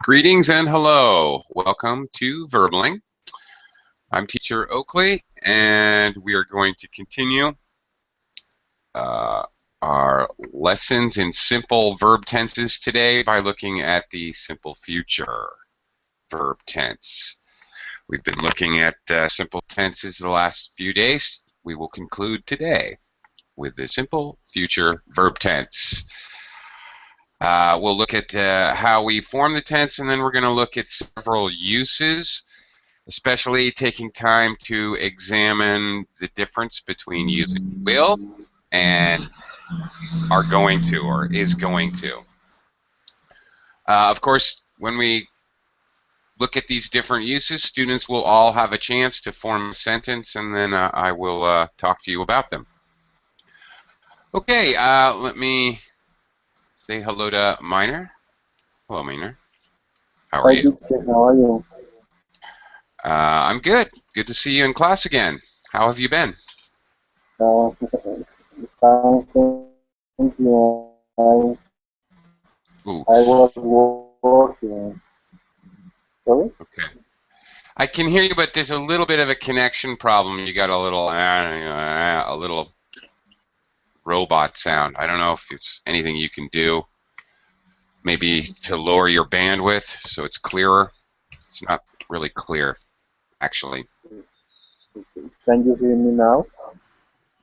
Greetings and hello. Welcome to Verbling. I'm teacher Oakley, and we are going to continue our lessons in simple verb tenses today by looking at the simple future verb tense. We've been looking at simple tenses the last few days. We will conclude today with the simple future verb tense. We'll look at how we form the tense, and then we're going to look at several uses, especially taking time to examine the difference between using will and are going to or is going to. Of course, when we look at these different uses, students will all have a chance to form a sentence, and then I will talk to you about them. Okay, let me say hello to Miner. Hello, Miner. How are you? How are you? I'm good. Good to see you in class again. How have you been? Fine, thank you. Ooh. I was working. Sorry? Okay. I can hear you, but there's a little bit of a connection problem. You got a little robot sound. I don't know if it's anything you can do. Maybe to lower your bandwidth so it's clearer. It's not really clear, actually. Can you hear me now?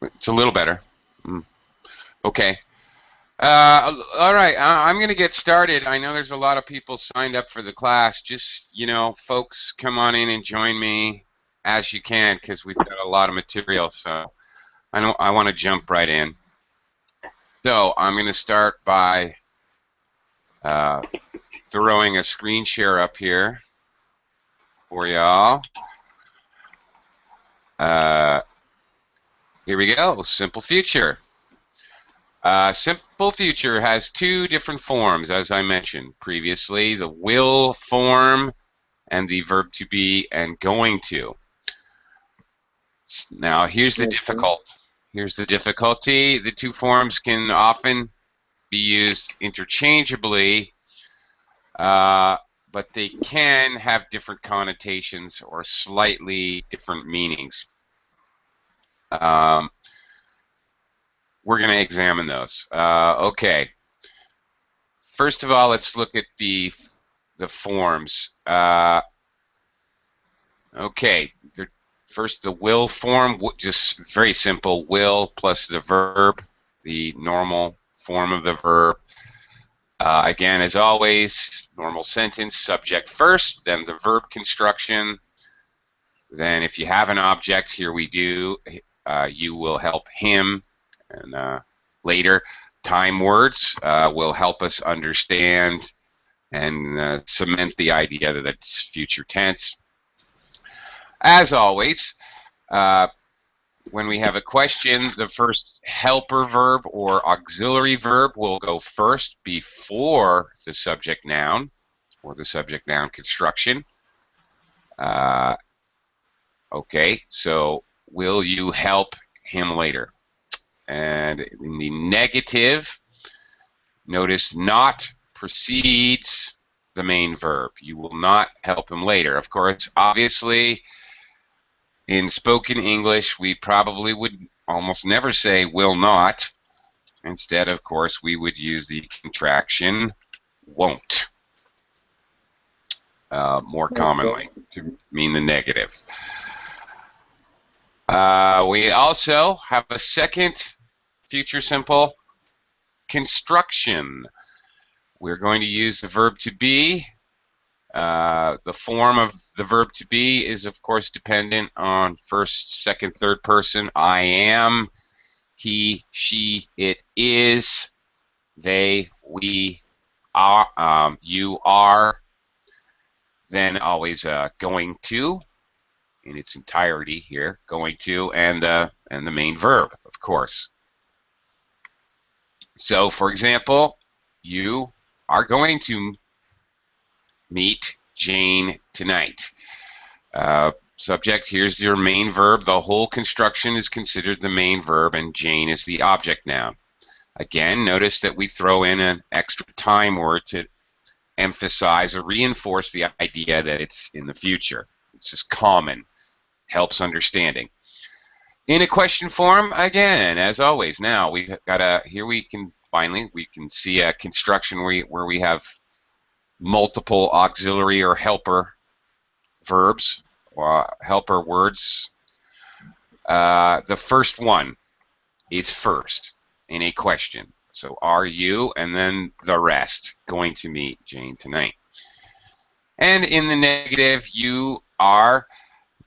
It's a little better. Okay. All right, I'm going to get started. I know there's a lot of people signed up for the class. Just, folks, come on in and join me as you can, because we've got a lot of material. So I want to jump right in. So I'm going to start by throwing a screen share up here for y'all. Here we go. Simple future. Simple future has two different forms, as I mentioned previously, the will form and the verb to be and going to. Now, here's the difficulty. The two forms can often be used interchangeably, but they can have different connotations or slightly different meanings. We're going to examine those. Okay. First of all, let's look at the forms. Okay. First, the will form, just very simple. Will plus the verb, the normal form of the verb. Again, as always, normal sentence, subject first, then the verb construction. Then if you have an object, here we do, you will help him. And later, time words will help us understand and cement the idea that it's future tense. As always, when we have a question, the first helper verb or auxiliary verb will go first before the subject noun or the subject noun construction. Okay, so will you help him later? And in the negative, notice not precedes the main verb. You will not help him later. Of course, obviously, in spoken English, we probably would almost never say will not. Instead, of course, we would use the contraction won't more commonly to mean the negative. We also have a second future simple construction. We're going to use the verb to be. The form of the verb to be is, of course, dependent on first, second, third person. I am, he, she, it is, they, we, are, you are. Then always going to in its entirety here, going to, and the main verb, of course. So, for example, you are going to meet Jane tonight. Subject, here's your main verb. The whole construction is considered the main verb, and Jane is the object noun. Again, notice that we throw in an extra time word to emphasize or reinforce the idea that it's in the future. It's just common, helps understanding. In a question form, again, as always, now we've got here we can see a construction where we have multiple auxiliary or helper verbs or helper words. The first one is first in a question. So are you, and then the rest, going to meet Jane tonight? And in the negative, you are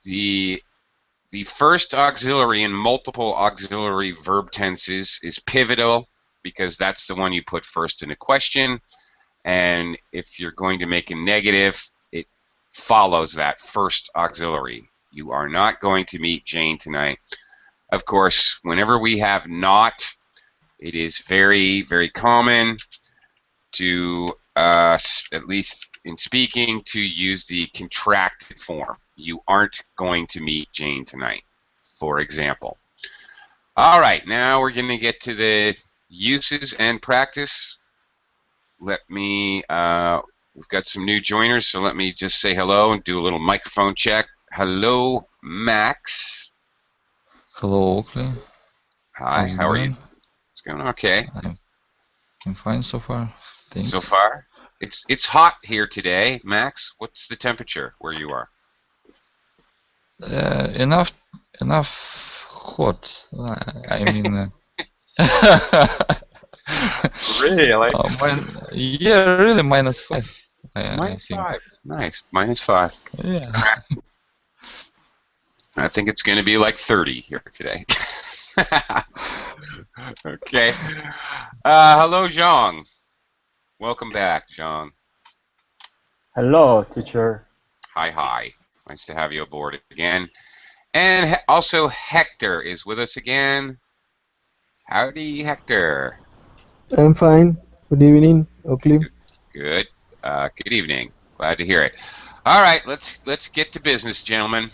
the first auxiliary in multiple auxiliary verb tenses is pivotal because that's the one you put first in a question. And if you're going to make a negative, it follows that first auxiliary. You are not going to meet Jane tonight. Of course, whenever we have not, it is very, very common to, at least in speaking, to use the contracted form. You aren't going to meet Jane tonight, for example. All right, now we're going to get to the uses and practice. Let me, we've got some new joiners, so let me just say hello and do a little microphone check. Hello, Max. Hello, Oakley. Hi, how are you? It's going okay. I'm fine so far. Thanks. So far? It's hot here today, Max. What's the temperature where you are? Enough hot. I mean. Really? Yeah, really -5. -5. Nice. -5. Yeah. I think it's going to be like 30 here today. Okay. Hello, Zhang. Welcome back, Zhang. Hello, teacher. Hi. Nice to have you aboard again. And also Hector is with us again. Howdy, Hector. I'm fine. Good evening, Oakley. Good. Good evening. Glad to hear it. All right, let's get to business, gentlemen.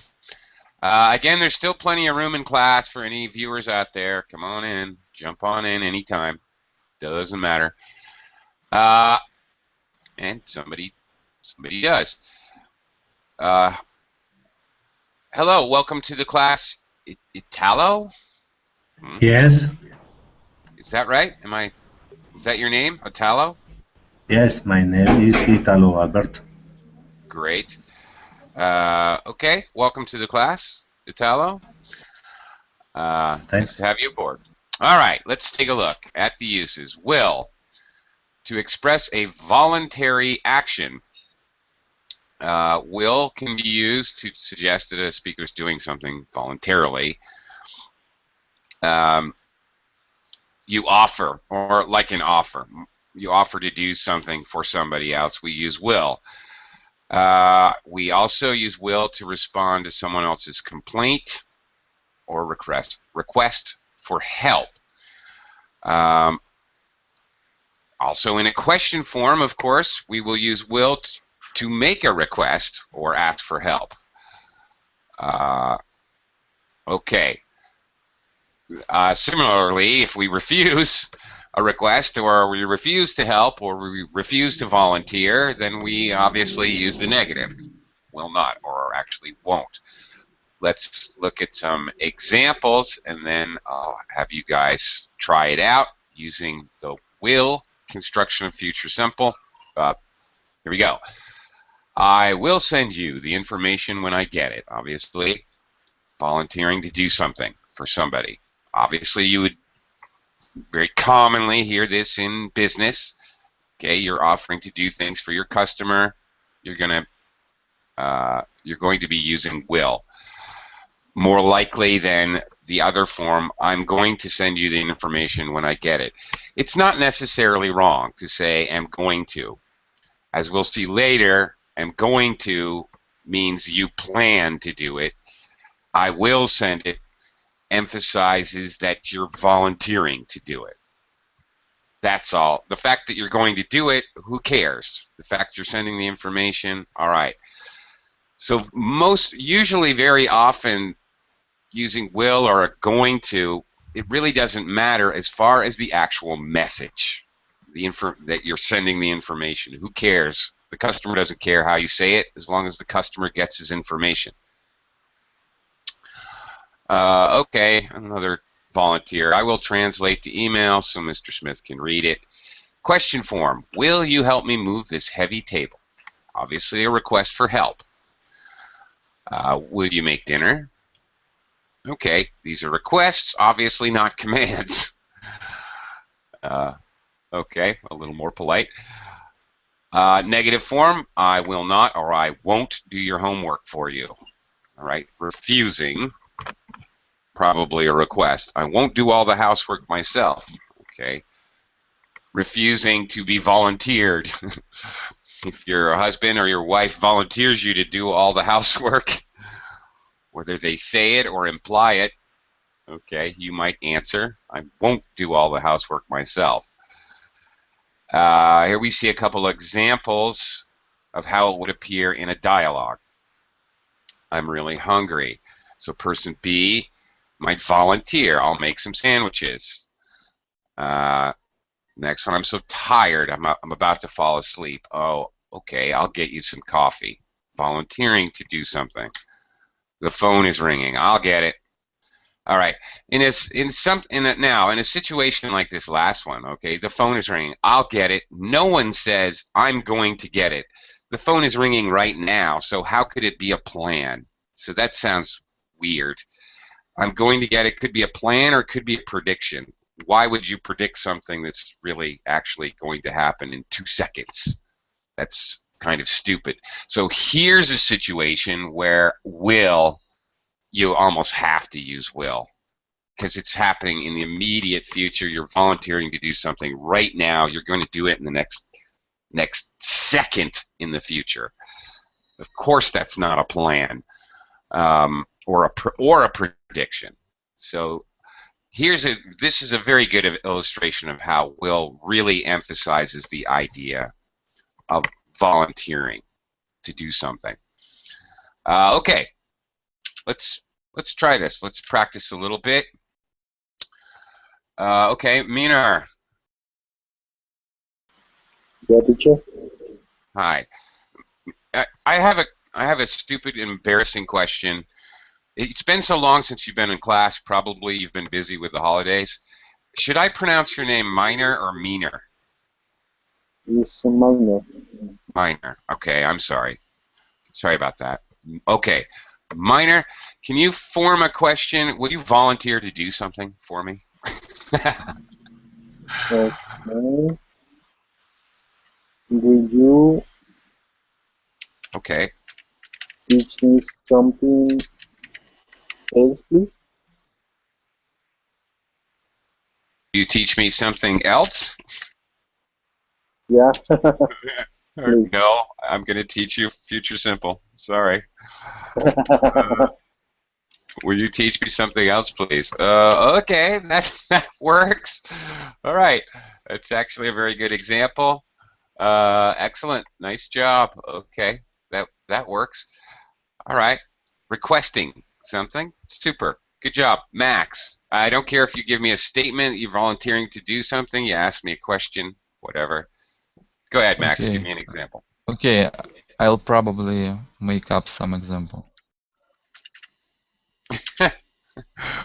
Again, there's still plenty of room in class for any viewers out there. Come on in. Jump on in anytime. Doesn't matter. And somebody does. Hello, welcome to the class. Italo? Yes. Is that right? Is that your name, Italo? Yes, my name is Italo Albert. Great. Okay, welcome to the class, Italo. Thanks. Nice to have you aboard. All right, let's take a look at the uses. Will, to express a voluntary action. Will can be used to suggest that a speaker is doing something voluntarily. You offer, or like an offer. You offer to do something for somebody else. We use will. We also use will to respond to someone else's complaint or request for help. Also in a question form, of course, we will use will to make a request or ask for help. Okay. Similarly, if we refuse a request or we refuse to help or we refuse to volunteer, then we obviously use the negative. Will not, or actually won't. Let's look at some examples and then I'll have you guys try it out using the will construction of future simple. Here we go. I will send you the information when I get it. Obviously, volunteering to do something for somebody. Obviously, you would very commonly hear this in business. Okay, you're offering to do things for your customer. You're going to be using will. More likely than the other form, I'm going to send you the information when I get it. It's not necessarily wrong to say I'm going to. As we'll see later, I'm going to means you plan to do it. I will send it emphasizes that you're volunteering to do it. That's all. The fact that you're going to do it, who cares? The fact you're sending the information, all right. So usually very often using will or are going to, it really doesn't matter as far as the actual message, that you're sending the information. Who cares The customer doesn't care how you say it as long as the customer gets his information. Okay, another volunteer. I will translate the email so Mr. Smith can read it. Question form. Will you help me move this heavy table? Obviously a request for help. Will you make dinner? Okay, these are requests, obviously not commands. Okay, a little more polite. Negative form, I will not or I won't do your homework for you. All right, refusing, probably a request. I won't do all the housework myself. Okay, refusing to be volunteered. If your husband or your wife volunteers you to do all the housework, whether they say it or imply it, okay, you might answer, I won't do all the housework myself. Here we see a couple examples of how it would appear in a dialogue. I'm really hungry. So person B might volunteer. I'll make some sandwiches. Next one, I'm so tired. I'm about to fall asleep. Oh, okay, I'll get you some coffee. Volunteering to do something. The phone is ringing. I'll get it. All right. In a situation like this last one, okay, the phone is ringing. I'll get it. No one says I'm going to get it. The phone is ringing right now, so how could it be a plan? So that sounds weird. I'm going to get it could be a plan or it could be a prediction. Why would you predict something that's really actually going to happen in 2 seconds? That's kind of stupid. So here's a situation where will, you almost have to use will because it's happening in the immediate future. You're volunteering to do something right now. You're going to do it in the next second in the future. Of course, that's not a plan or a prediction. So this is a very good illustration of how will really emphasizes the idea of volunteering to do something. Okay, let's try this. Let's practice a little bit. Okay, Minar. Yeah, teacher. Hi. I have a stupid, embarrassing question. It's been so long since you've been in class. Probably you've been busy with the holidays. Should I pronounce your name Minor or Meaner? It's minor. Minor. Okay, I'm sorry. Sorry about that. Okay, Minor, can you form a question? Will you volunteer to do something for me? Okay. Will you Okay. teach me something else, please? You teach me something else? Yeah. Or Please. no, I'm going to teach you future simple. Sorry. Will you teach me something else, please? Okay, that works. All right, that's actually a very good example. Excellent, nice job. Okay, that works. All right, requesting something. Super, good job, Max. I don't care if you give me a statement, you're volunteering to do something, you ask me a question, whatever. Go ahead, Max. Give me an example. Okay, I'll probably make up some example.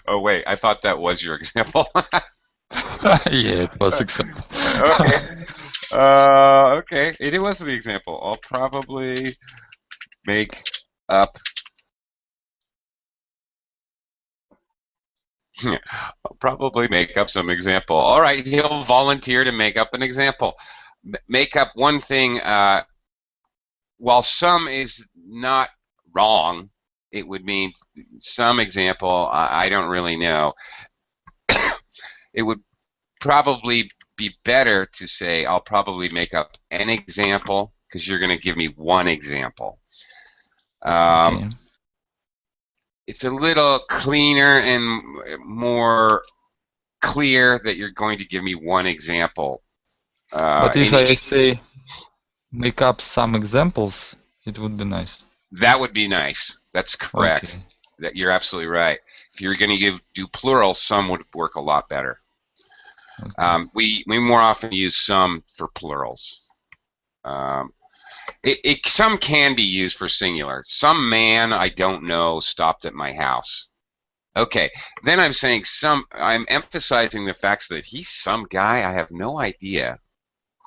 Oh wait, I thought that was your example. Yeah, it was example. Okay. Okay. It was the example. I'll probably make up. I'll probably make up some example. All right, he'll volunteer to make up an example. Make up one thing. While some is not wrong, it would mean some example. I don't really know. It would probably be better to say I'll probably make up an example because you're going to give me one example. Okay. It's a little cleaner and more clear that you're going to give me one example. But if I say make up some examples, it would be nice. That would be nice. That's correct. Okay. That you're absolutely right. If you're going to do plural, some would work a lot better. Okay. We more often use some for plurals. Some can be used for singular. Some man I don't know stopped at my house. Okay, then I'm saying I'm emphasizing the fact that he's some guy I have no idea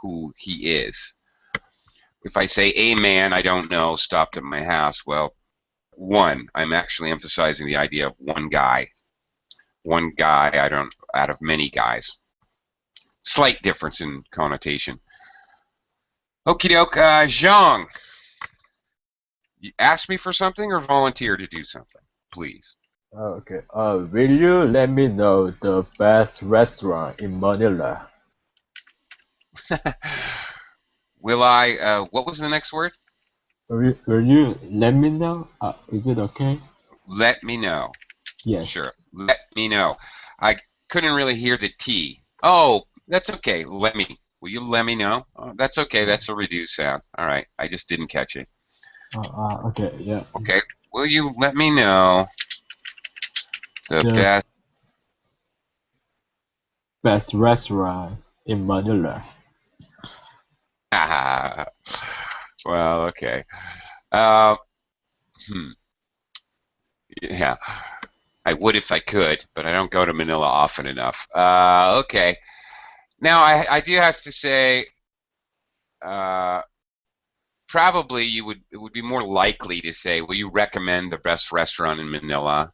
who he is. If I say a man I don't know stopped at my house, well, one, I'm actually emphasizing the idea of one guy. One guy out of many guys. Slight difference in connotation. Okie doke, Zhang. You ask me for something or volunteer to do something, please. Okay. Will you let me know the best restaurant in Manila? Will I, what was the next word? Will you let me know? Is it okay? Let me know. Yes. Sure. Let me know. I couldn't really hear the T. Oh, that's okay. Let me. Will you let me know? Oh, that's okay. That's a reduced sound. All right. I just didn't catch it. Okay. Yeah. Okay. Will you let me know the best restaurant in Manila? Well, okay. Uh, yeah. I would if I could, but I don't go to Manila often enough. Okay. Now, I do have to say, probably it would be more likely to say, will you recommend the best restaurant in Manila?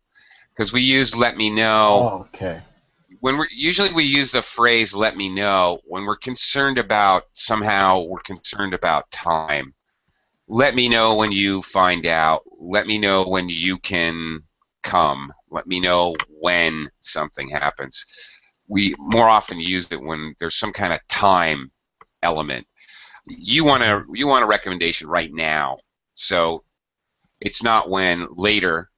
Because we use let me know. Oh, okay. When usually we use the phrase let me know when we're concerned about time. Let me know when you find out. Let me know when you can come. Let me know when something happens. We more often use it when there's some kind of time element. You want a recommendation right now. So it's not when later.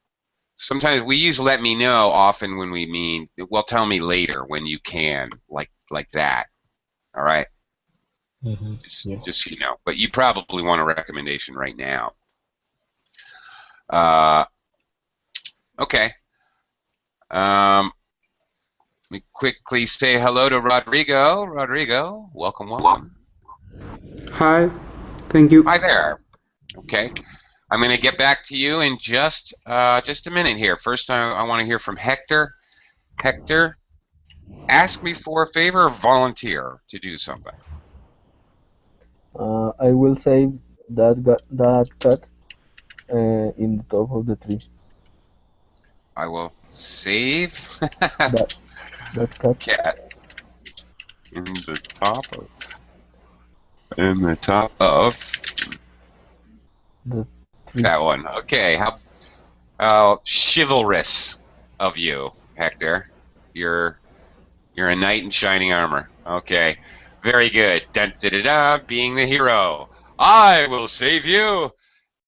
Sometimes we use let me know often when we mean, well, tell me later when you can, like that. All right? Yes. Just so you know. But you probably want a recommendation right now. Okay. Let me quickly say hello to Rodrigo. Rodrigo, welcome, welcome. Hi, thank you. Hi there. Okay. I'm going to get back to you in just a minute here. First, I want to hear from Hector. Hector, ask me for a favor or volunteer to do something. I will save that cat in the top of the tree. I will save That cat. cat in the top of The tree. that one. Okay. How chivalrous of you, Hector. You're a knight in shining armor. Okay. Very good. Dun, da, da, da, being the hero. I will save you.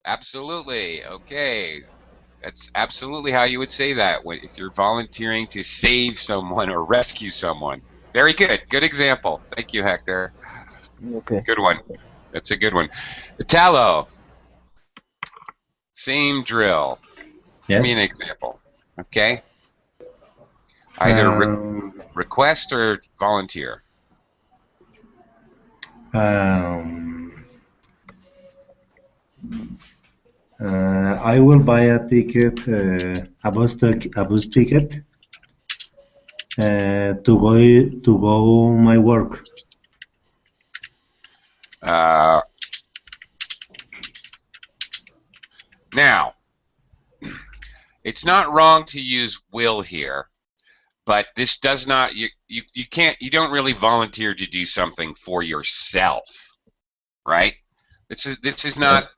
Absolutely. Okay. That's absolutely how you would say that if you're volunteering to save someone or rescue someone. Very good. Good example. Thank you, Hector. Okay. Good one. That's a good one. Italo. Same drill. Give me an Yes. example. Okay. Either request or volunteer. I will buy a ticket, a bus ticket, to go my work. Now, it's not wrong to use will here, but this does not. You don't really volunteer to do something for yourself, right? This is not. Yes.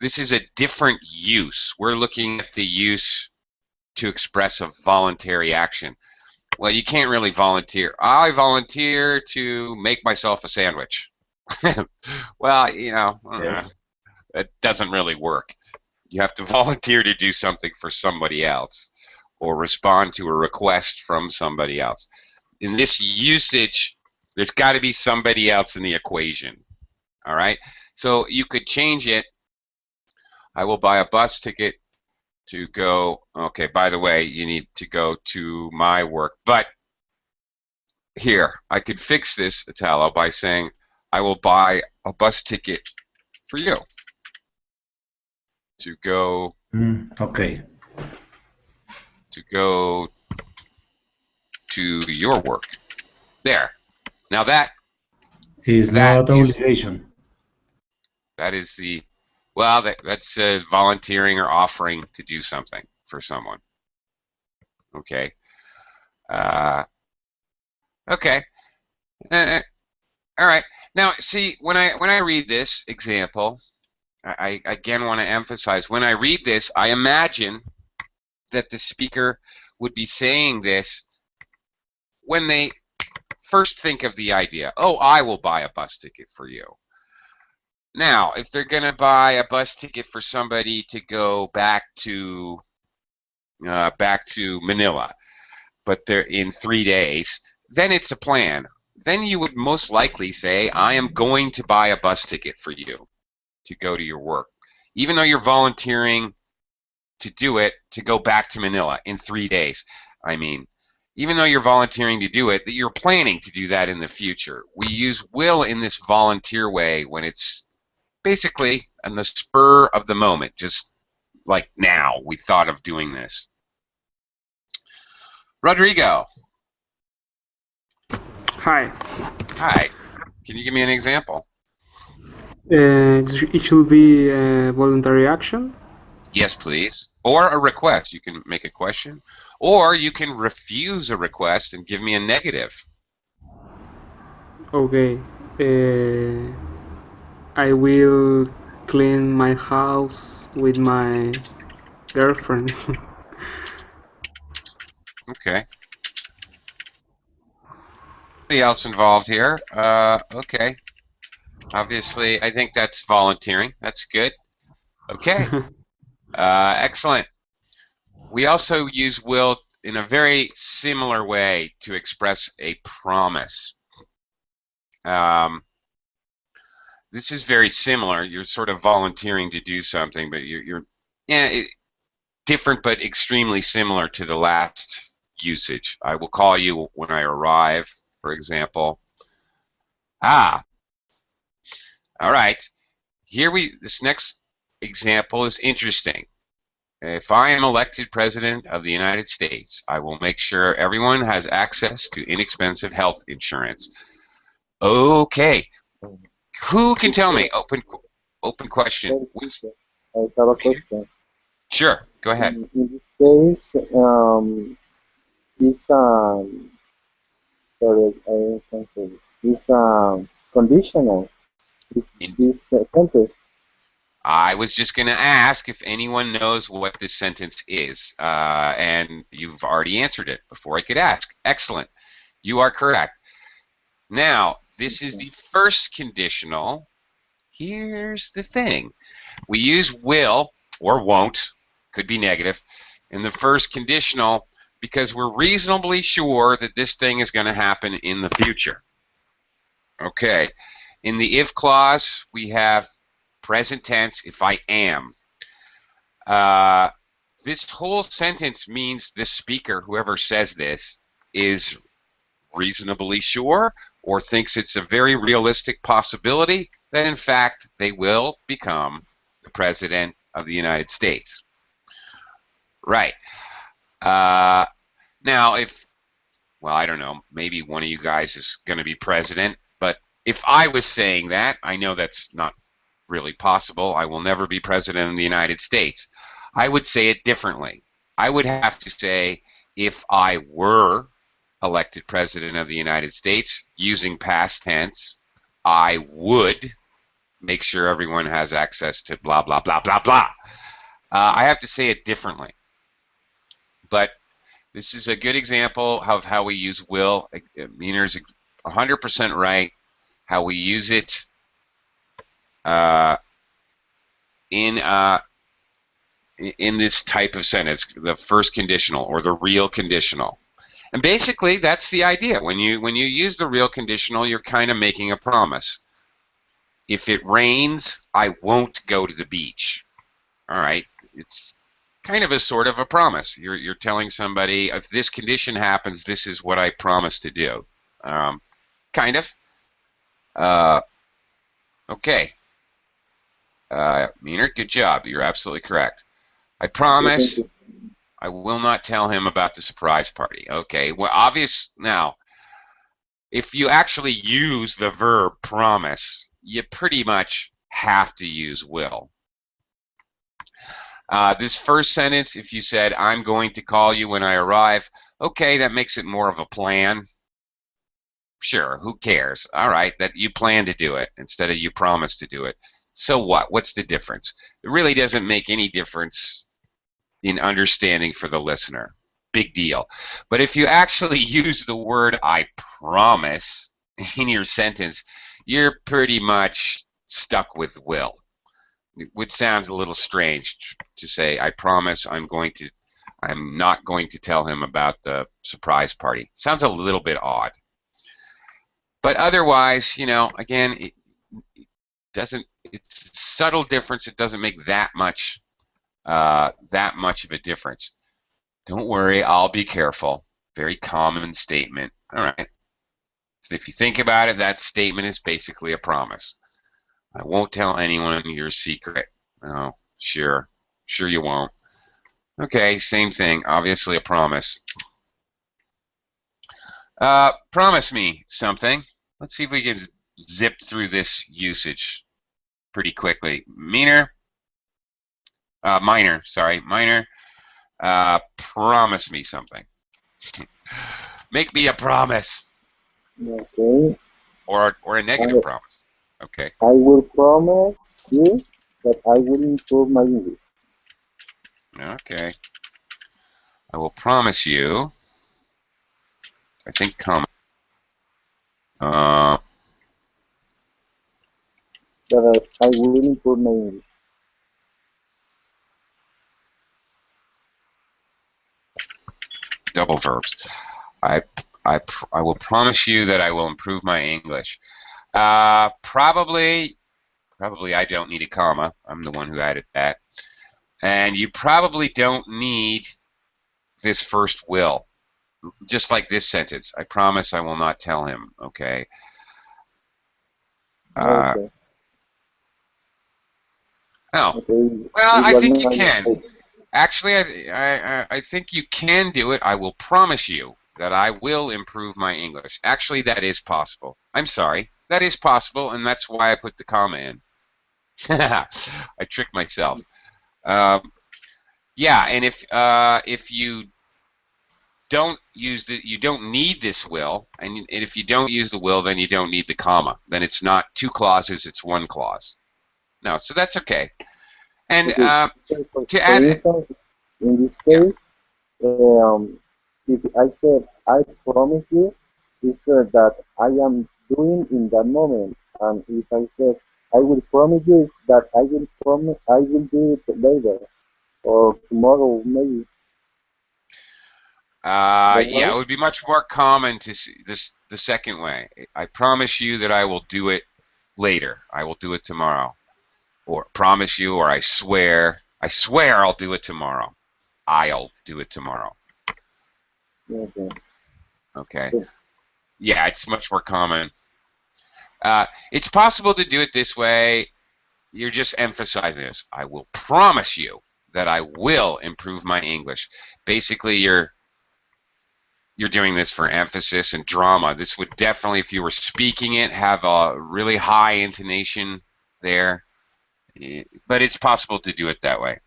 This is a different use. We're looking at the use to express a voluntary action. Well, you can't really volunteer. I volunteer to make myself a sandwich. Well, Yes. it doesn't really work. You have to volunteer to do something for somebody else or respond to a request from somebody else. In this usage, there's got to be somebody else in the equation. All right? So you could change it. I will buy a bus ticket to go. Okay, by the way, you need to go to my work. But here, I could fix this, Italo, by saying I will buy a bus ticket for you. to go Okay. to go to your work. There. Now that It's not obligation. that is the well, that's volunteering or offering to do something for someone. Okay. Okay. All right. Now, see, when I read this example, I again want to emphasize when I read this, I imagine that the speaker would be saying this when they first think of the idea. Oh, I will buy a bus ticket for you. Now, if they're going to buy a bus ticket for somebody to go back to Manila, but they're in 3 days, then it's a plan. Then you would most likely say, I am going to buy a bus ticket for you to go to your work, even though you're volunteering to do it to go back to Manila in 3 days. I mean, even though you're volunteering to do it, that you're planning to do that in the future. We use will in this volunteer way when it's basically on the spur of the moment, just like now we thought of doing this. Rodrigo. Hi. Hi. Can you give me an example? It should be a voluntary action. Yes, please. Or a request. You can make a question. Or you can refuse a request and give me a negative. Okay. I will clean my house with my girlfriend. Okay. Anybody else involved here? Okay. Obviously, I think that's volunteering. That's good. Okay. Excellent. We also use will in a very similar way to express a promise. This is very similar. You're sort of volunteering to do something, but you're different but extremely similar to the last usage. I will call you when I arrive, for example. Ah, all right. This next example is interesting. If I am elected President of the United States, I will make sure everyone has access to inexpensive health insurance. Okay. Who can tell me? Open question. I have a question. Sure. Go ahead. In this case, it's sorry, I can't say it. It's conditional. This sentence. I was just going to ask if anyone knows what this sentence is, and you've already answered it before I could ask. Excellent. You are correct. Now, this is the first conditional. Here's the thing. We use will or won't, could be negative, in the first conditional because we're reasonably sure that this thing is going to happen in the future. Okay. In the if clause, we have present tense, if I am. This whole sentence means the speaker, whoever says this, is reasonably sure or thinks it's a very realistic possibility that in fact they will become the President of the United States. Right. Now, well, I don't know, maybe one of you guys is going to be president, but if I was saying that, I know that's not really possible. I will never be president of the United States. I would say it differently. I would have to say, if I were elected president of the United States, using past tense, I would make sure everyone has access to blah, blah, blah, blah, blah. I have to say it differently. But this is a good example of how we use will. Meaner's 100% right. How we use it in this type of sentence, the first conditional or the real conditional. And basically, that's the idea. When you use the real conditional, you're kind of making a promise. If it rains, I won't go to the beach. All right, it's kind of a sort of a promise. You're telling somebody, if this condition happens, this is what I promise to do. Kind of. Okay. Meaner, good job. You're absolutely correct. I Okay, thank promise you. I will not tell him about the surprise party. Okay, well, obvious now. If you actually use the verb promise, you pretty much have to use will. This first sentence, if you said, I'm going to call you when I arrive, okay, that makes it more of a plan. Sure, who cares? All right, that you plan to do it instead of you promise to do it. So what? What's the difference? It really doesn't make any difference in understanding for the listener. Big deal. But if you actually use the word I promise in your sentence, you're pretty much stuck with will. It would sound a little strange to say, I promise I'm not going to tell him about the surprise party. Sounds a little bit odd. But otherwise, again, it's a subtle difference. It doesn't make that much of a difference. Don't worry, I'll be careful. Very common statement. All right. So if you think about it, that statement is basically a promise. I won't tell anyone your secret. Oh, sure. Sure you won't. Okay, same thing. Obviously a promise. Promise me something. Let's see if we can zip through this usage pretty quickly. Minor. Promise me something. Make me a promise. Okay. Or a negative promise. Okay. I will promise you that I will improve my English. Okay. I will promise you. I think That I will improve my English. double verbs. I will promise you that I will improve my English. Probably I don't need a comma. I'm the one who added that. And you probably don't need this first will. Just like this sentence. I promise I will not tell him. Okay. Okay. Oh. Okay. Well, I It was think you my can. mistake. Actually, I think you can do it. I will promise you that I will improve my English. Actually, that is possible. I'm sorry. That is possible, and that's why I put the comma in. I tricked myself. Yeah, and if you don't you don't need this will, and if you don't use the will, then you don't need the comma. Then it's not two clauses; it's one clause. No, so that's okay. And Okay. to For add, instance, in this yeah. case, if I said I promise you, it's that I am doing in that moment, and if I said I will promise you, it's that I will do it later or tomorrow maybe. That's Yeah, right. it would be much more common to see this the second way. I promise you that I will do it later. I will do it tomorrow. Or promise you, or I swear I'll do it tomorrow. I'll do it tomorrow. Okay. Okay. Good. Yeah, it's much more common. It's possible to do it this way. You're just emphasizing this. I will promise you that I will improve my English. Basically, you're doing this for emphasis and drama. This would definitely, if you were speaking it, have a really high intonation there. But it's possible to do it that way.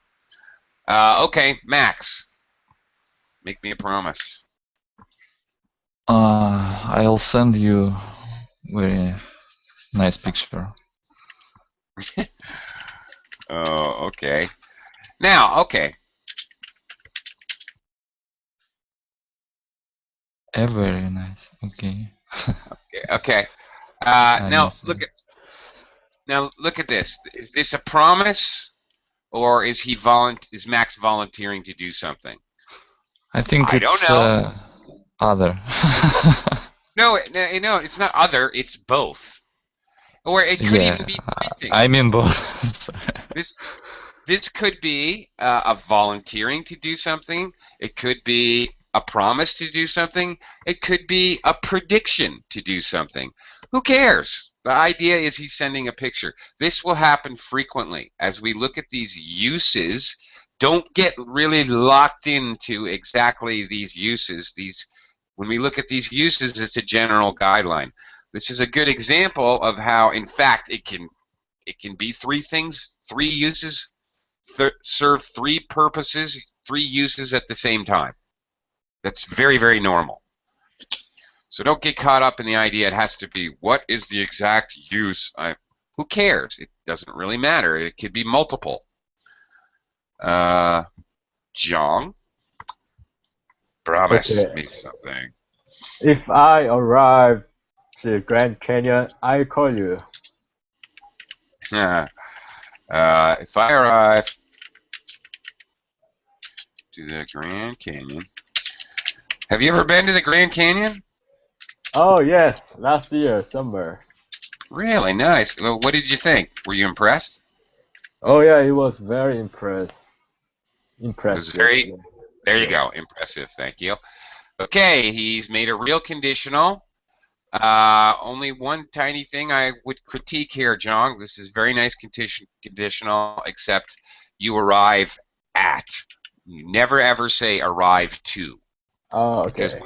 Okay, Max, make me a promise. I'll send you very nice picture. Oh, okay. Now, okay. Very nice. Okay. Okay. Now look at this. Is this a promise, or is is Max volunteering to do something? I think I don't it's know. other. No, it's not other. It's both. Or it could Yeah, even be three I things. mean both. This this could be a volunteering to do something. It could be a promise to do something. It could be a prediction to do something. Who cares? The idea is he's sending a picture. This will happen frequently as we look at these uses. Don't get really locked into exactly these uses. When we look at these uses, it's a general guideline. This is a good example of how, in fact, it can be three things, three uses, serve three purposes, three uses at the same time. That's very, very normal. So don't get caught up in the idea it has to be what is the exact use. Who cares? It doesn't really matter. It could be multiple. John, promise me something. If I arrive to Grand Canyon, I call you. If I arrive to the Grand Canyon. Have you ever been to the Grand Canyon? Oh yes, last year somewhere. Really nice. Well, what did you think? Were you impressed? Oh yeah, it was very impressive. It was very. There you go. Impressive. Thank you. Okay, he's made a real conditional. Only one tiny thing I would critique here, John. This is very nice conditional, except you arrive at. You never ever say arrive to. Oh, okay. Because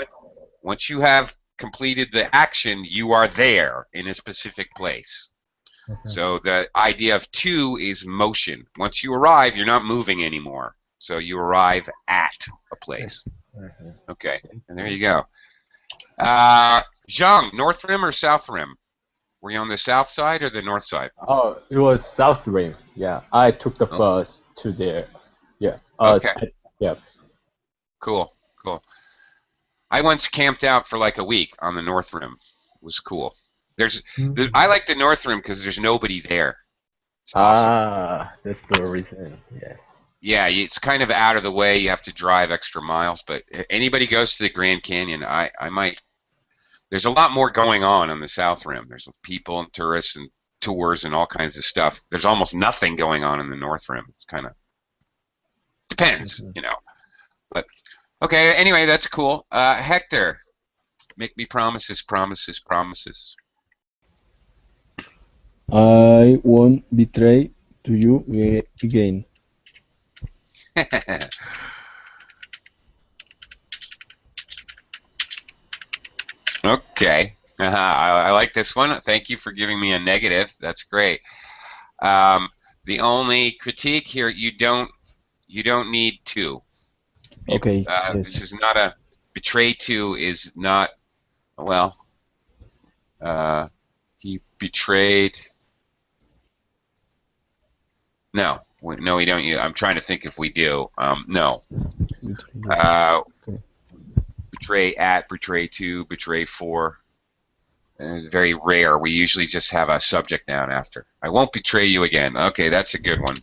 once you have completed the action, you are there in a specific place. So the idea of to is motion. Once you arrive, you're not moving anymore. So you arrive at a place. Okay, and there you go. Zhang, North Rim or South Rim? Were you on the south side or the north side? Oh, it was South Rim. Yeah, I took the bus to there. Yeah. Okay. Yeah. Cool. I once camped out for like a week on the North Rim. It was cool. I like the North Rim because there's nobody there. It's awesome. That's the reason. Yes. Yeah, it's kind of out of the way. You have to drive extra miles, but if anybody goes to the Grand Canyon, I might. There's a lot more going on the South Rim. There's people and tourists and tours and all kinds of stuff. There's almost nothing going on in the North Rim. It's kind of depends, But okay, anyway, that's cool. Hector, make me promises. I won't betray to you again. Okay. I like this one. Thank you for giving me a negative. That's great. The only critique here, you don't need to. Okay. This is not a betray to is not well. He betrayed. No, we don't. I'm trying to think if we do. No. Betray at, betray to, betray for. It's very rare. We usually just have a subject noun after. I won't betray you again. Okay, that's a good one.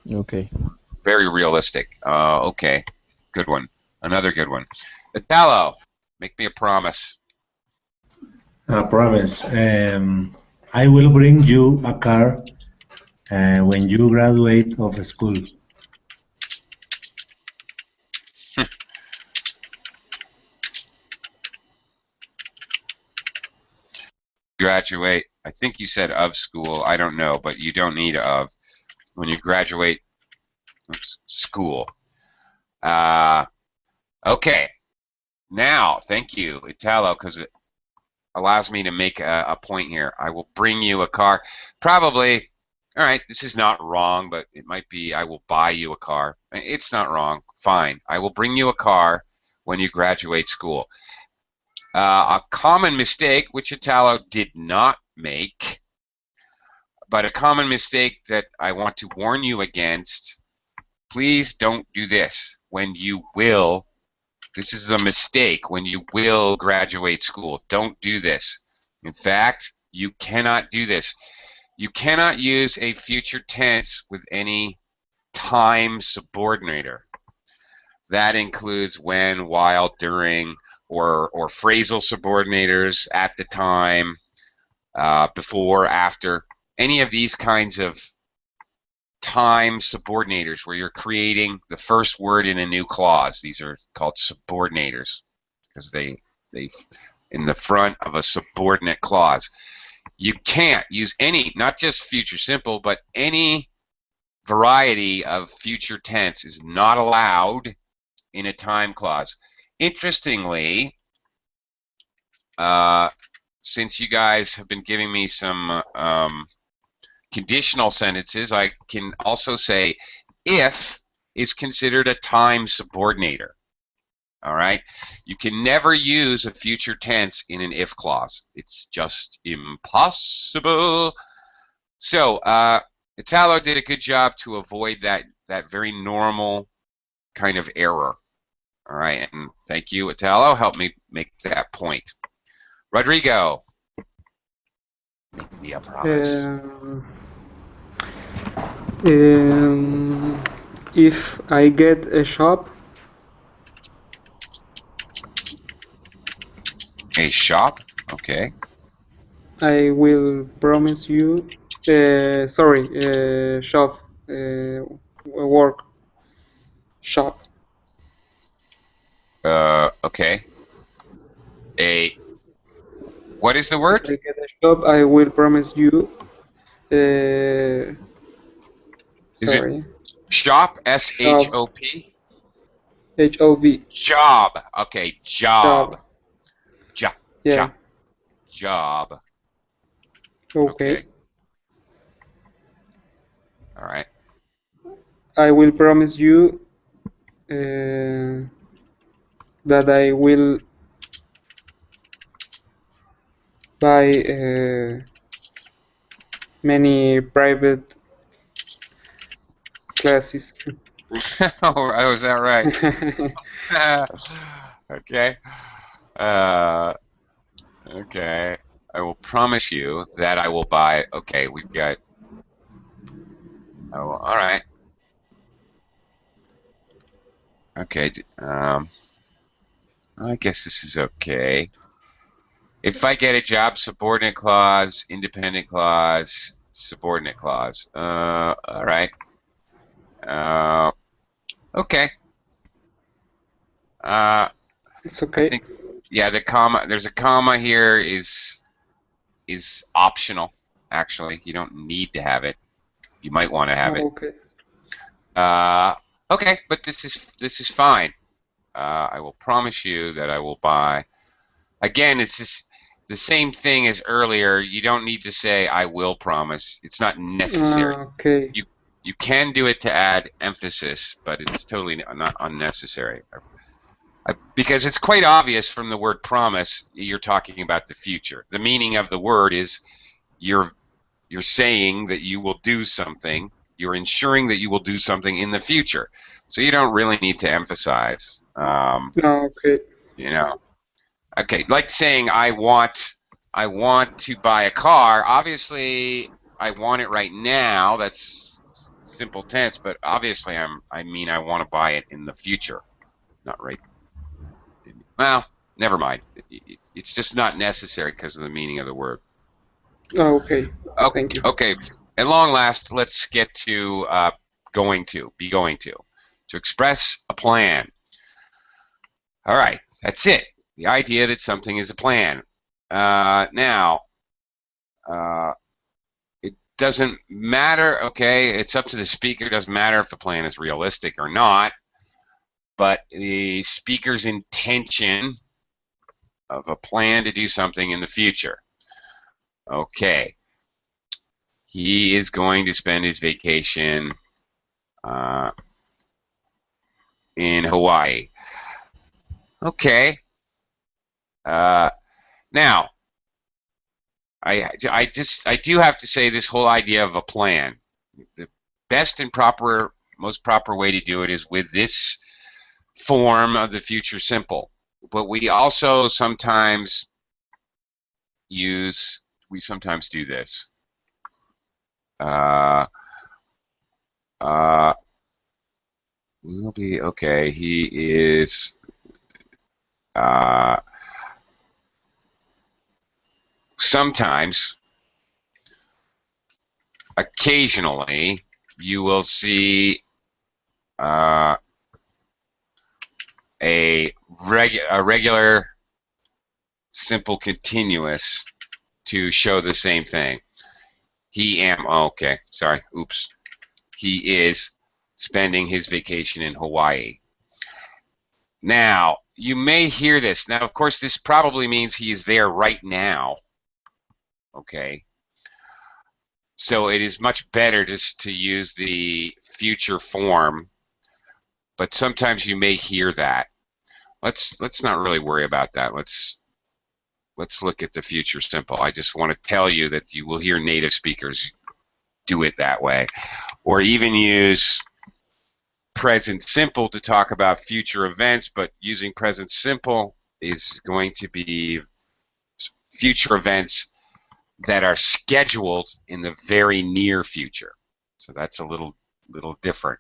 Okay. Very realistic. Okay, good one. Another good one. Italo, make me a promise. A promise. I will bring you a car when you graduate of school. Graduate. I think you said of school. I don't know, but you don't need of. When you graduate school. Okay. Now, thank you, Italo, because it allows me to make a point here. I will bring you a car. Probably, all right, this is not wrong, but it might be I will buy you a car. It's not wrong. Fine. I will bring you a car when you graduate school. A common mistake, which Italo did not make, but a common mistake that I want to warn you against, please don't do this. When you will, this is a mistake, when you will graduate school. Don't do this. In fact, you cannot do this. You cannot use a future tense with any time subordinator. That includes when, while, during, or phrasal subordinators, at the time, before, after. Any of these kinds of time subordinators where you're creating the first word in a new clause. These are called subordinators because they in the front of a subordinate clause. You can't use any, not just future simple, but any variety of future tense is not allowed in a time clause. Interestingly, since you guys have been giving me some conditional sentences, I can also say if is considered a time subordinator. All right? You can never use a future tense in an if clause. It's just impossible. So, Italo did a good job to avoid that very normal kind of error. All right, and thank you, Italo. Help me make that point. Rodrigo, make me a promise. If I get a shop. A shop? Okay. I will promise you. Shop. Work. Shop. Okay. What is the word? If I get a shop, I will promise you. Is it Sorry. shop? Shop. S-H-O-P? H-O-B. Job. Okay, job. Job. Job. Yeah. Job. Okay. All right. I will promise you that I will buy many private classes. Oh, is that right? Okay. Okay. I will promise you that I will buy. Okay, we've got. Oh, all right. Okay. I guess this is okay. If I get a job, subordinate clause, independent clause, subordinate clause. All right. Okay. It's okay. I think, yeah, the comma. There's a comma here is optional. Actually, you don't need to have it. You might want to have it. Okay. Okay, but this is fine. I will promise you that I will buy. Again, it's just the same thing as earlier. You don't need to say I will promise. It's not necessary. Okay. You can do it to add emphasis, but it's totally not unnecessary. Because it's quite obvious from the word promise, you're talking about the future. The meaning of the word is you're saying that you will do something. You're ensuring that you will do something in the future. So you don't really need to emphasize. Okay. You know. Okay, like saying I want to buy a car. Obviously, I want it right now. That's simple tense, but obviously I mean I want to buy it in the future, not right. Well, never mind. It's just not necessary because of the meaning of the word. Okay. Thank you. Okay. At long last, let's get to be going to express a plan. All right, that's it. The idea that something is a plan. Now, it doesn't matter, okay? It's up to the speaker. It doesn't matter if the plan is realistic or not, but the speaker's intention of a plan to do something in the future. Okay. He is going to spend his vacation in Hawaii. Okay. Now, I do have to say this whole idea of a plan. The best and most proper way to do it is with this form of the future simple. But we also sometimes do this. Will be okay. He is. Sometimes, occasionally, you will see a regular simple continuous to show the same thing. He am, oh, okay, sorry, oops. He is spending his vacation in Hawaii. Now, you may hear this. Now, of course, this probably means he is there right now. Okay. So it is much better just to use the future form, but sometimes you may hear that. Let's not really worry about that. Let's look at the future simple. I just want to tell you that you will hear native speakers do it that way, or even use present simple to talk about future events, but using present simple is going to be future events that are scheduled in the very near future. So that's a little different.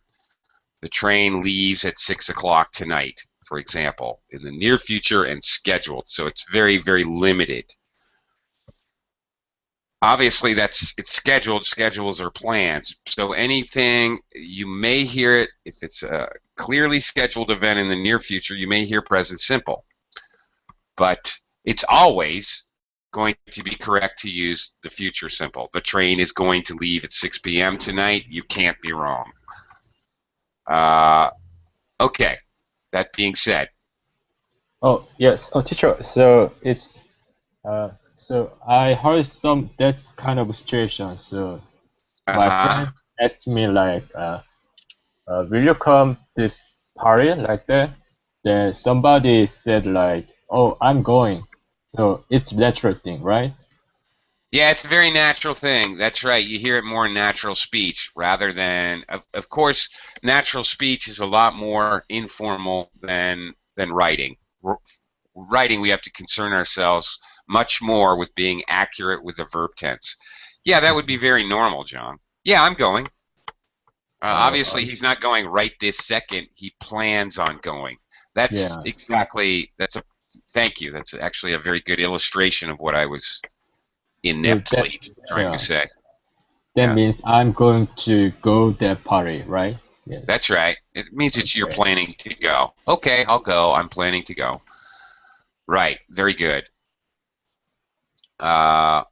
The train leaves at 6 o'clock tonight, for example, in the near future and scheduled. So it's very, very limited. Obviously, it's scheduled. Schedules are plans. So anything, you may hear it, if it's a clearly scheduled event in the near future, you may hear present simple. But it's always going to be correct to use the future simple. The train is going to leave at 6 p.m. tonight. You can't be wrong. Okay, that being said. Oh, yes. Oh, teacher, so it's so I heard some that's kind of situation. So my friend asked me like, will you come this party like that? Then somebody said like, oh, I'm going. So it's natural thing, right? Yeah, it's a very natural thing. That's right. You hear it more in natural speech rather than, of course, natural speech is a lot more informal than writing. Writing, we have to concern ourselves much more with being accurate with the verb tense. Yeah, that would be very normal, John. Yeah, I'm going. Obviously, he's not going right this second. He plans on going. That's exactly, thank you. That's actually a very good illustration of what I was ineptly trying to say. That means I'm going to go that party, right? Yes. That's right. It means that you're planning to go. Okay, I'll go. I'm planning to go. Right. Very good. Right.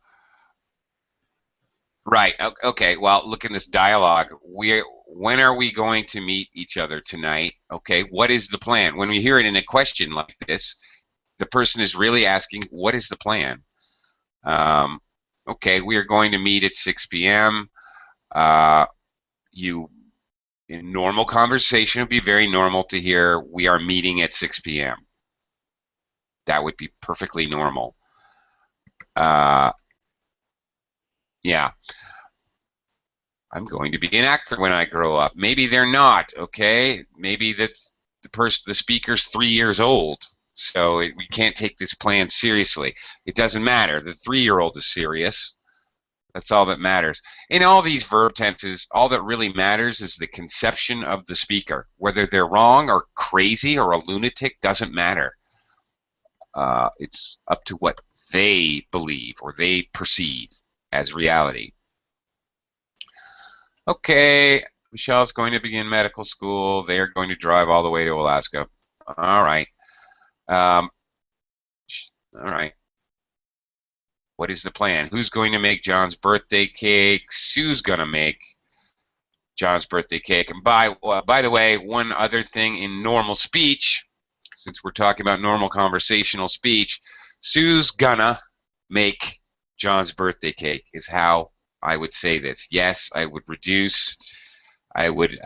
Okay. Well, look in this dialogue. When are we going to meet each other tonight? Okay. What is the plan? When we hear it in a question like this, the person is really asking, what is the plan? Okay, we are going to meet at 6 p.m. In normal conversation, it would be very normal to hear, we are meeting at 6 p.m. That would be perfectly normal. Yeah. I'm going to be an actor when I grow up. Maybe they're not, okay? Maybe the speaker's 3 years old, so we can't take this plan seriously. It doesn't matter. The 3-year-old is serious. That's all that matters. In all these verb tenses, all that really matters is the conception of the speaker. Whether they're wrong or crazy or a lunatic doesn't matter. It's up to what they believe or they perceive as reality. Okay, Michelle's going to begin medical school. They're going to drive all the way to Alaska. All right. All right. What is the plan? Who's going to make John's birthday cake? Sue's going to make John's birthday cake. And by the way, one other thing in normal speech, since we're talking about normal conversational speech, Sue's gonna make John's birthday cake is how I would say this. Yes, I would reduce. I would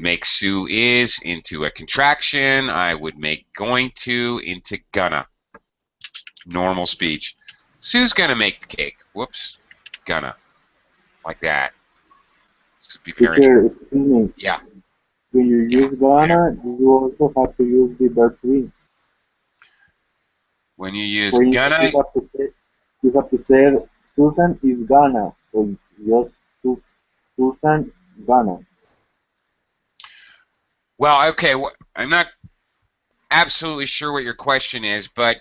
make Sue is into a contraction. I would make going to into gonna. Normal speech. Sue's gonna make the cake. Whoops. Gonna. Like that. This would be very good. Yeah. When you use gonna, you also have to use the verb to be. When you use gonna, you have to say Susan is gonna, or just Susan gonna. Well, okay, I'm not absolutely sure what your question is, but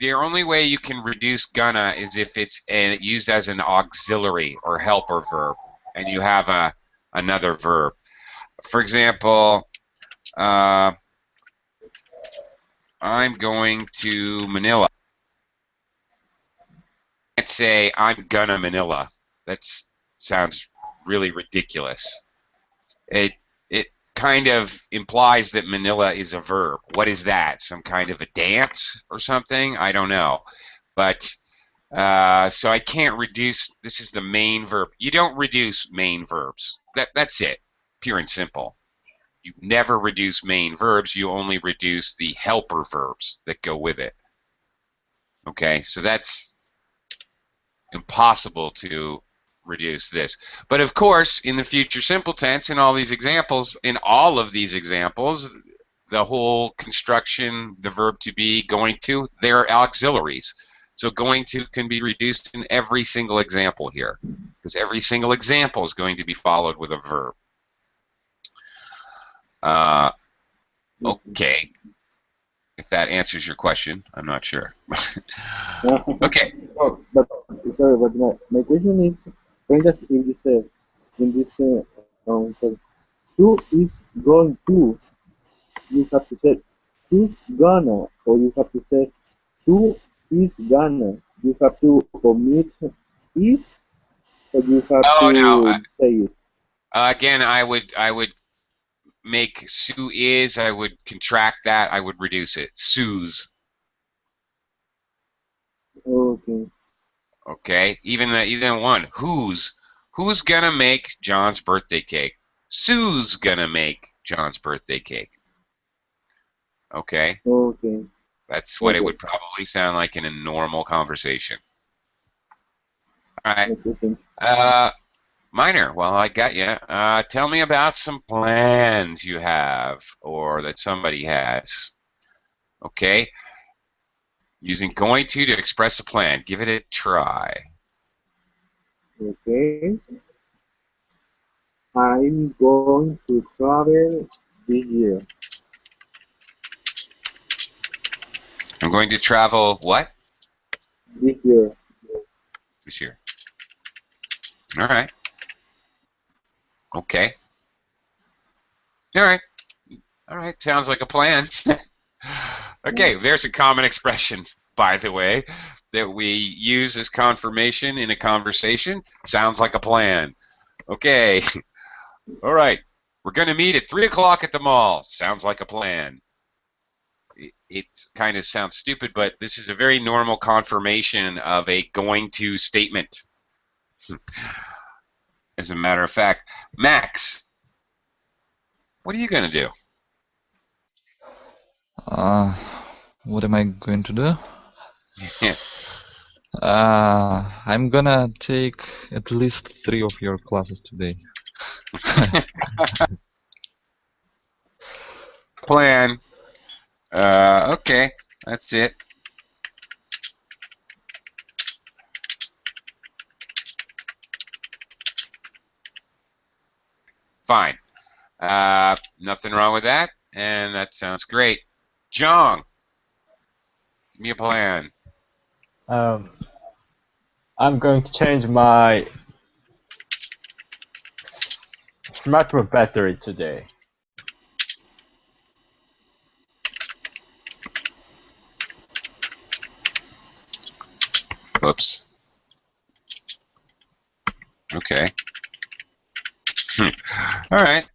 the only way you can reduce gonna is if it's used as an auxiliary or helper verb, and you have another verb. For example, I'm going to Manila. I can't say I'm gonna Manila. That sounds really ridiculous. It kind of implies that Manila is a verb. What is that? Some kind of a dance or something? I don't know. But so I can't reduce. This is the main verb. You don't reduce main verbs. That's it. Pure and simple. You never reduce main verbs. You only reduce the helper verbs that go with it. Okay, so that's impossible to reduce this. But of course, in the future simple tense, in all of these examples, the whole construction, the verb to be, going to, they're auxiliaries. So going to can be reduced in every single example here, because every single example is going to be followed with a verb. Okay. If that answers your question, I'm not sure. Okay. Oh, but sorry, but my question is, when that in this so who is going to? You have to say who's gonna, or you have to say who is gonna. You have to omit is, or you have Oh no. to say it. Again, I would make Sue is. I would contract that. I would reduce it. Sue's. Okay. Okay. Even one. Who's gonna make John's birthday cake? Sue's gonna make John's birthday cake. Okay. Okay. That's what it Okay. would probably sound like in a normal conversation. All right. Okay. Minor, well, I got you. Tell me about some plans you have or that somebody has. Okay. Using going to express a plan. Give it a try. Okay. I'm going to travel this year. I'm going to travel what? This year. This year. All right. Okay. All right. All right. Sounds like a plan. Okay. There's a common expression, by the way, that we use as confirmation in a conversation. Sounds like a plan. Okay. All right. We're going to meet at 3 o'clock at the mall. Sounds like a plan. It kind of sounds stupid, but this is a very normal confirmation of a going to statement. As a matter of fact, Max, what are you going to do? What am I going to do? Yeah. I'm gonna take at least 3 of your classes today. Plan. Okay, that's it. Fine. Nothing wrong with that, and that sounds great. Jong, give me a plan. I'm going to change my smartphone battery today. Whoops. Okay. All right.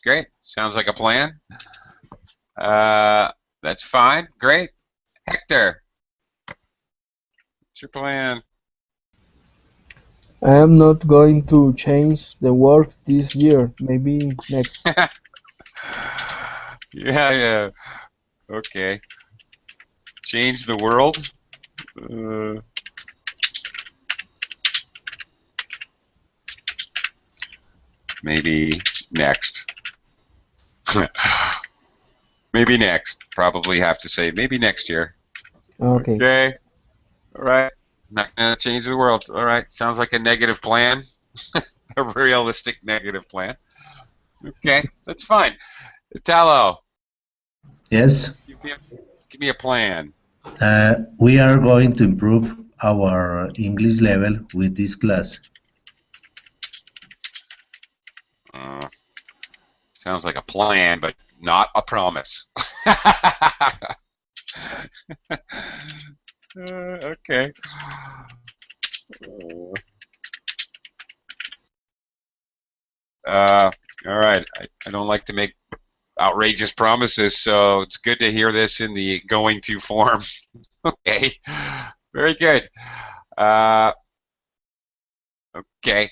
Great. Sounds like a plan. That's fine. Great. Hector, what's your plan? I am not going to change the work this year. Maybe next. Yeah. Okay. Change the world? Uh, maybe next. Maybe next. Probably have to say maybe next year. Okay. Okay. All right. Not gonna change the world. All right. Sounds like a negative plan. A realistic negative plan. Okay. That's fine. Italo, Yes, give me a plan. we are going to improve our English level with this class. Sounds like a plan, but not a promise. Okay. All right. I don't like to make outrageous promises, so it's good to hear this in the going to form. Okay. Very good. Okay.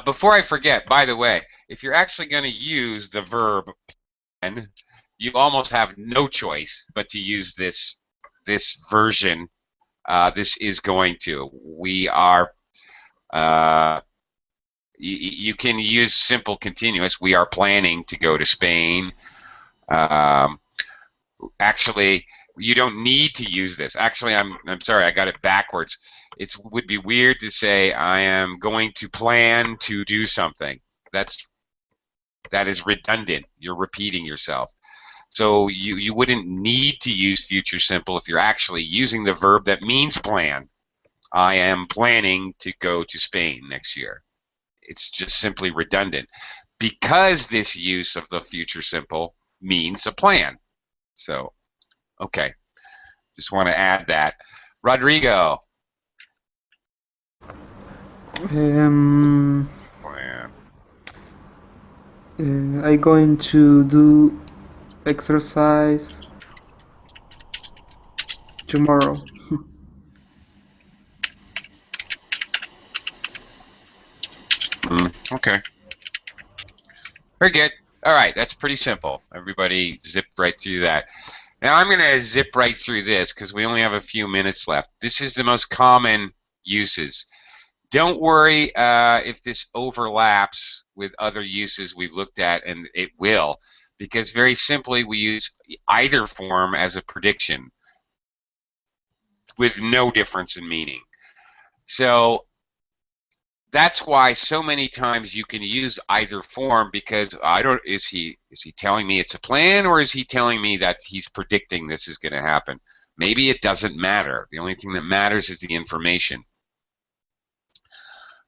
Before I forget, by the way, if you're actually going to use the verb plan, you almost have no choice but to use this version. This is going to. We are. You can use simple continuous. We are planning to go to Spain. Actually, you don't need to use this. Actually, I'm sorry, I got it backwards. It would be weird to say I am going to plan to do something. That is redundant. You're repeating yourself. So you wouldn't need to use future simple if you're actually using the verb that means plan. I am planning to go to Spain next year. It's just simply redundant because this use of the future simple means a plan. So, okay. Just want to add that. Rodrigo. Um, Plan. I'm going to do exercise tomorrow. Okay. Very good. All right, that's pretty simple. Everybody zipped right through that. Now I'm going to zip right through this because we only have a few minutes left. This is the most common uses. Don't worry if this overlaps with other uses we've looked at, and it will, because very simply we use either form as a prediction with no difference in meaning. So that's why so many times you can use either form, because is he telling me it's a plan, or is he telling me that he's predicting this is going to happen? Maybe it doesn't matter. The only thing that matters is the information.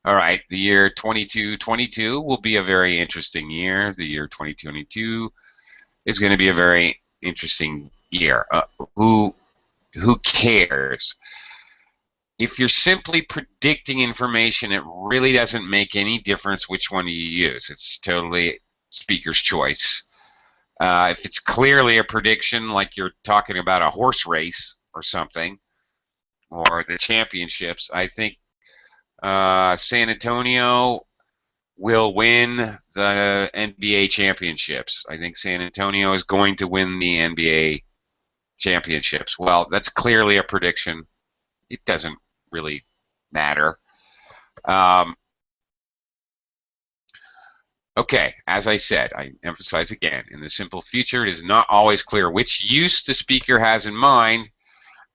All right, the year 2222 will be a very interesting year. The year 2022 is going to be a very interesting year. Who cares? If you're simply predicting information, it really doesn't make any difference which one you use. It's totally speaker's choice. If it's clearly a prediction, like you're talking about a horse race or something, or the championships, I think San Antonio will win the NBA championships. I think San Antonio is going to win the NBA championships. Well, that's clearly a prediction. It doesn't really matter. Okay, as I said, I emphasize again, in the simple future, it is not always clear which use the speaker has in mind.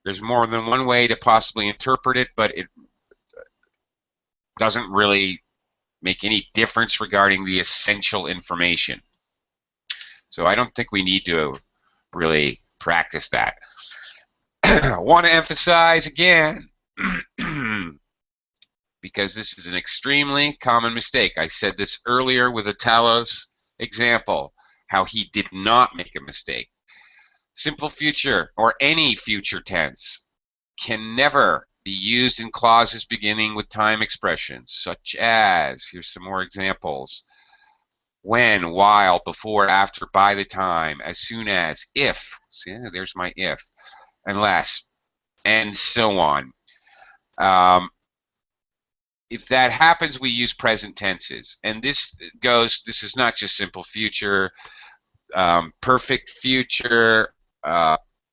There's more than one way to possibly interpret it, but it doesn't really make any difference regarding the essential information. So I don't think we need to really practice that. I want to emphasize again, because this is an extremely common mistake. I said this earlier with Italo's example, how he did not make a mistake. Simple future, or any future tense, can never be used in clauses beginning with time expressions, such as, here's some more examples: when, while, before, after, by the time, as soon as, if, see, there's my if, unless, and so on. If that happens, we use present tenses. And this is not just simple future, perfect future,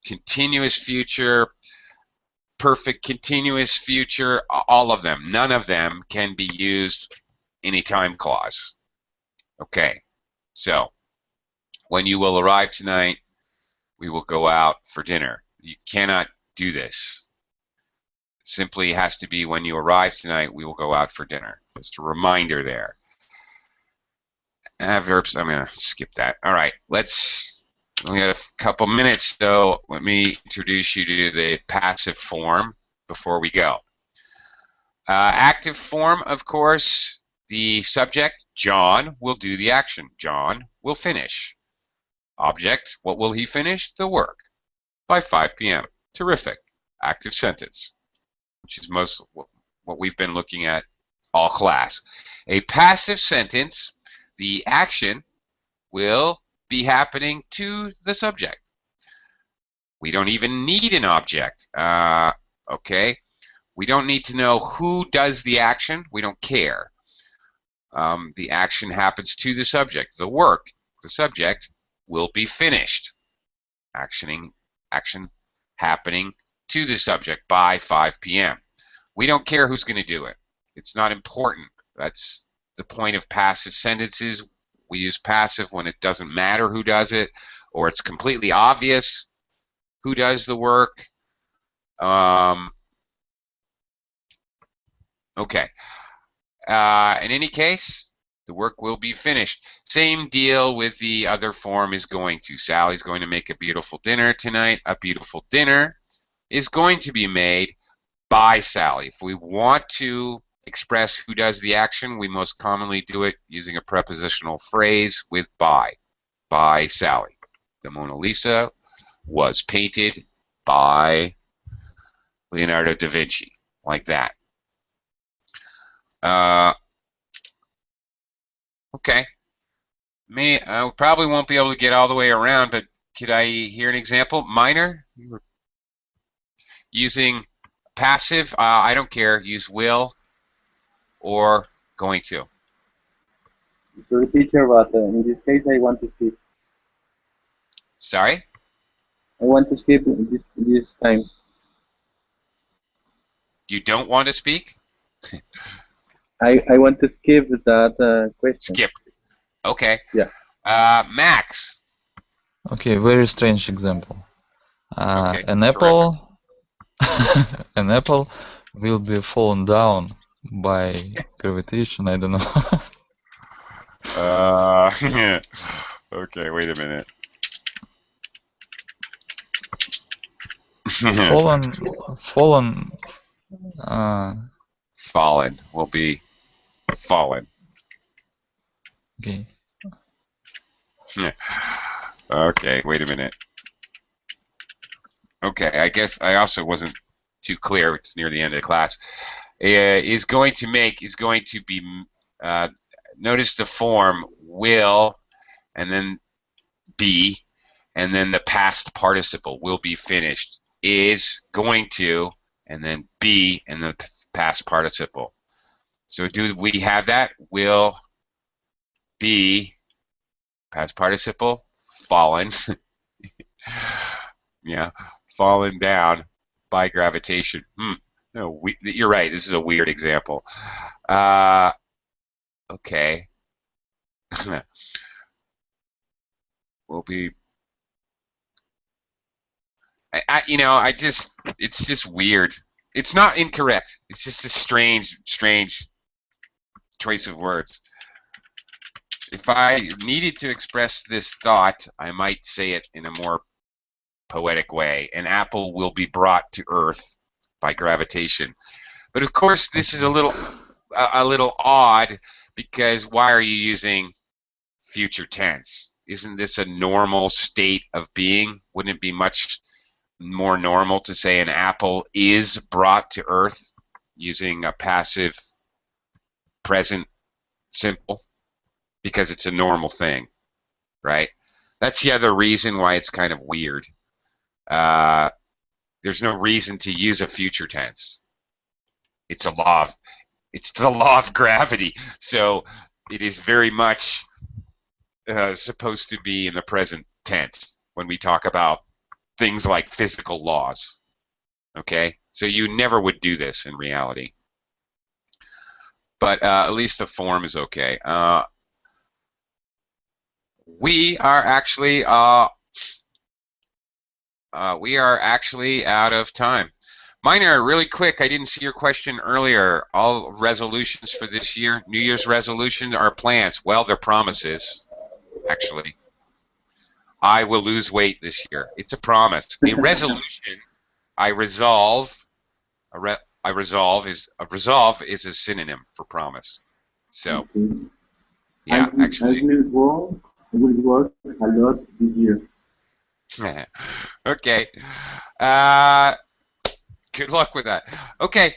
continuous future, perfect continuous future, all of them. None of them can be used in a time clause. Okay, so when you will arrive tonight, we will go out for dinner. You cannot do this. Simply has to be when you arrive tonight, we will go out for dinner. Just a reminder there. Verbs, I'm going to skip that. All right, we got a couple minutes, so let me introduce you to the passive form before we go. Active form, of course, the subject, John, will do the action. John will finish. Object, what will he finish? The work. by 5 p.m. Terrific. Active sentence, which is most what we've been looking at all class. A passive sentence, the action will be happening to the subject. We don't even need an object. Okay? We don't need to know who does the action. We don't care. The action happens to the subject. The work, the subject, will be finished. Action happening to the subject by 5 p.m. We don't care who's going to do it. It's not important. That's the point of passive sentences. We use passive when it doesn't matter who does it, or it's completely obvious who does the work. Okay. In any case, the work will be finished. Same deal with the other form is going to. Sally's going to make a beautiful dinner tonight. A beautiful dinner is going to be made by Sally. If we want to express who does the action, we most commonly do it using a prepositional phrase with by. By Sally. The Mona Lisa was painted by Leonardo da Vinci. Like that. Okay. I probably won't be able to get all the way around, but could I hear an example? Minor? Using passive, I don't care. Use will or going to. Sorry, teacher, but in this case, I want to skip. Sorry? I want to skip this time. You don't want to speak? I want to skip that question. Skip. Okay. Yeah. Max. Okay, very strange example. Okay, an apple, an apple will be fallen down by gravitation. I don't know. Okay, wait a minute. Fallen. Fallen will be fallen. Okay. Okay, wait a minute. Okay, I guess I also wasn't too clear. It's near the end of the class. Is going to be. Notice the form will, and then be, and then the past participle will be finished. Is going to, and then be, and the past participle. So do we have that? Will be, past participle, fallen. Yeah, fallen down by gravitation. No, you're right. This is a weird example. Okay. Will be. It's just weird. It's not incorrect. It's just a strange choice of words. If I needed to express this thought, I might say it in a more poetic way. An apple will be brought to Earth by gravitation. But of course, this is a little odd, because why are you using future tense? Isn't this a normal state of being? Wouldn't it be much more normal to say an apple is brought to Earth using a passive present simple? Because it's a normal thing, right? That's the other reason why it's kind of weird. There's no reason to use a future tense. It's the law of gravity. So it is very much supposed to be in the present tense when we talk about things like physical laws. Okay? So you never would do this in reality. But at least the form is okay. We are actually out of time. Minor, really quick, I didn't see your question earlier. All resolutions for this year, New Year's resolutions are plans. Well, they're promises, actually. I will lose weight this year. It's a promise. A resolution, I resolve is a synonym for promise. So, yeah, actually. I will work a lot this year. Okay. Good luck with that. Okay.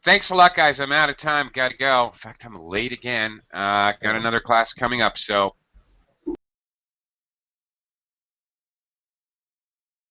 Thanks a lot, guys. I'm out of time. Got to go. In fact, I'm late again. Got another class coming up, so